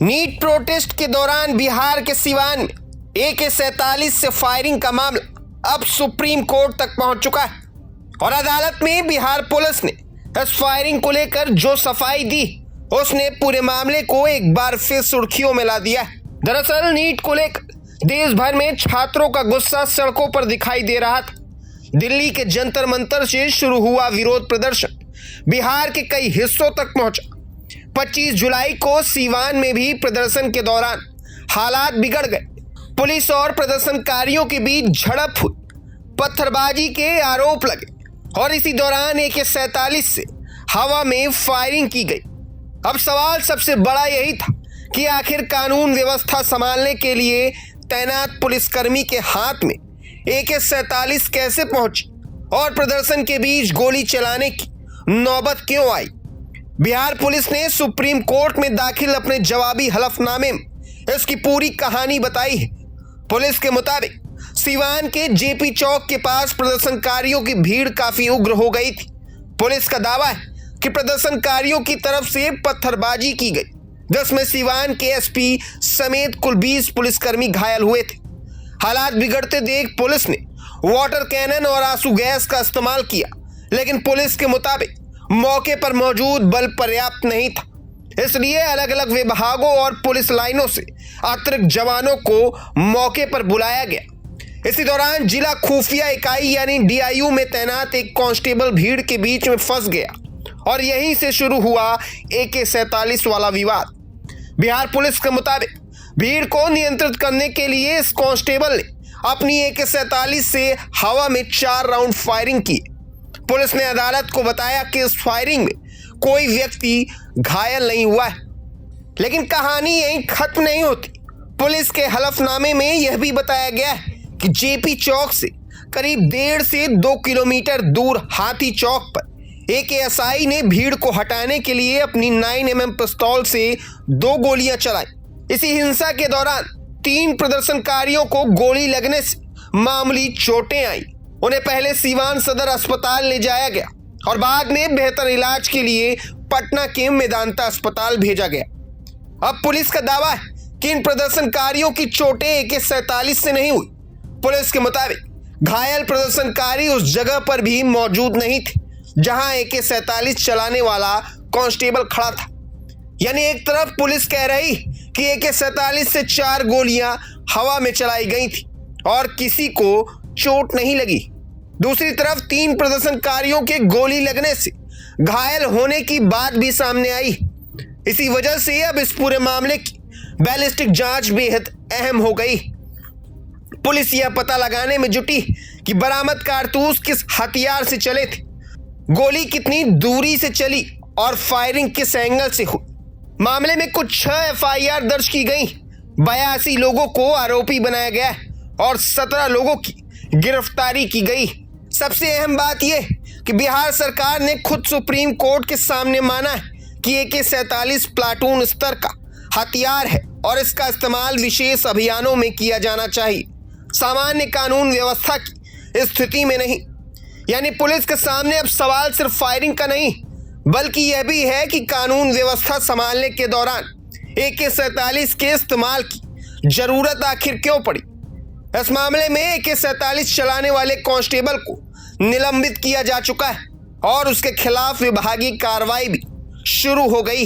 NEET protest के दौरान बिहार के सिवान में AK-47 से फायरिंग का मामला अब सुप्रीम कोर्ट तक पहुंच चुका है और अदालत में बिहार पुलिस ने इस फायरिंग को लेकर जो सफाई दी उसने पूरे मामले को एक बार फिर सुर्खियों में ला दिया है। दरअसल नीट को लेकर देश भर में छात्रों का गुस्सा सड़कों पर दिखाई दे रहा था। दिल्ली के जंतर मंतर से शुरू हुआ विरोध प्रदर्शन बिहार के कई हिस्सों तक पहुंचा। 25 जुलाई को सीवान में भी प्रदर्शन के दौरान हालात बिगड़ गए। पुलिस और प्रदर्शनकारियों के बीच झड़प हुई, पत्थरबाजी के आरोप लगे और इसी दौरान AK-47 से हवा में फायरिंग की गई। अब सवाल सबसे बड़ा यही था कि आखिर कानून व्यवस्था संभालने के लिए तैनात पुलिसकर्मी के हाथ में AK-47 कैसे पहुंची और प्रदर्शन के बीच गोली चलाने की नौबत क्यों आई। बिहार पुलिस ने सुप्रीम कोर्ट में दाखिल अपने जवाबी हलफनामे में इसकी पूरी कहानी बताई है। पुलिस के मुताबिक सीवान के JP चौक के पास प्रदर्शनकारियों की भीड़ काफी उग्र हो गई थी। पुलिस का दावा है कि प्रदर्शनकारियों की तरफ से पत्थरबाजी की गई, जिसमें सीवान के SP समेत कुल 20 पुलिसकर्मी घायल हुए थे। हालात बिगड़ते देख पुलिस ने वाटर कैनन और आंसू गैस का इस्तेमाल किया, लेकिन पुलिस के मुताबिक मौके पर मौजूद बल पर्याप्त नहीं था। इसलिए अलग अलग विभागों और पुलिस लाइनों से अतिरिक्त जवानों को मौके पर बुलाया गया। इसी दौरान जिला खुफिया इकाई यानी DIU में तैनात एक कांस्टेबल भीड़ के बीच में फंस गया और यहीं से शुरू हुआ AK-47 वाला विवाद। बिहार पुलिस के मुताबिक भीड़ को नियंत्रित करने के लिए इस कांस्टेबल ने अपनी AK-47 से हवा में 4 राउंड फायरिंग की। पुलिस ने अदालत को बताया कि इस फायरिंग में कोई व्यक्ति घायल नहीं हुआ है, लेकिन कहानी यहीं खत्म नहीं होती। पुलिस के हलफनामे में यह भी बताया गया है कि JP चौक से करीब 1.5 से 2 किलोमीटर दूर हाथी चौक पर एक SI ने भीड़ को हटाने के लिए अपनी 9mm पिस्तौल से 2 गोलियां चलाई। इसी हिंसा के दौरान 3 प्रदर्शनकारियों को गोली लगने से मामूली चोटें आई। उन्हें पहले सीवान सदर अस्पताल ले जाया गया और बाद में बेहतर इलाज के लिए पटना के मेदांता अस्पताल भेजा गया। अब पुलिस का दावा है कि इन प्रदर्शनकारियों की चोटें AK-47 से नहीं हुई। पुलिस के मुताबिक घायल प्रदर्शनकारी उस जगह पर भी मौजूद नहीं थे जहां AK-47 चलाने वाला कांस्टेबल खड़ा था। यानी एक तरफ पुलिस कह रही कि AK-47 से 4 गोलियां हवा में चलाई गई थी और किसी को चोट नहीं लगी। दूसरी तरफ 3 प्रदर्शनकारियों के गोली लगने से घायल होने की बात भी सामने आई। इसी वजह से अब इस पूरे मामले की बैलिस्टिक जांच बेहद अहम हो गई। पुलिस यह पता लगाने में जुटी कि बरामद कारतूस किस हथियार से चले थे, गोली कितनी दूरी से चली और फायरिंग किस एंगल से हुई। मामले में कुछ 6 FIR दर्ज की गई, 82 लोगों को आरोपी बनाया गया और 17 लोगों की गिरफ्तारी की गई। सबसे अहम बात यह कि बिहार सरकार ने खुद सुप्रीम कोर्ट के सामने माना है कि AK-47 प्लाटून स्तर का हथियार है और इसका इस्तेमाल विशेष अभियानों में किया जाना चाहिए, सामान्य कानून व्यवस्था की स्थिति में नहीं। यानी पुलिस के सामने अब सवाल सिर्फ फायरिंग का नहीं, बल्कि यह भी है कि कानून व्यवस्था संभालने के दौरान AK-47 के इस्तेमाल की जरूरत आखिर क्यों पड़ी। इस मामले में AK-47 चलाने वाले कांस्टेबल को निलंबित किया जा चुका है और उसके खिलाफ विभागीय कार्रवाई भी शुरू हो गई।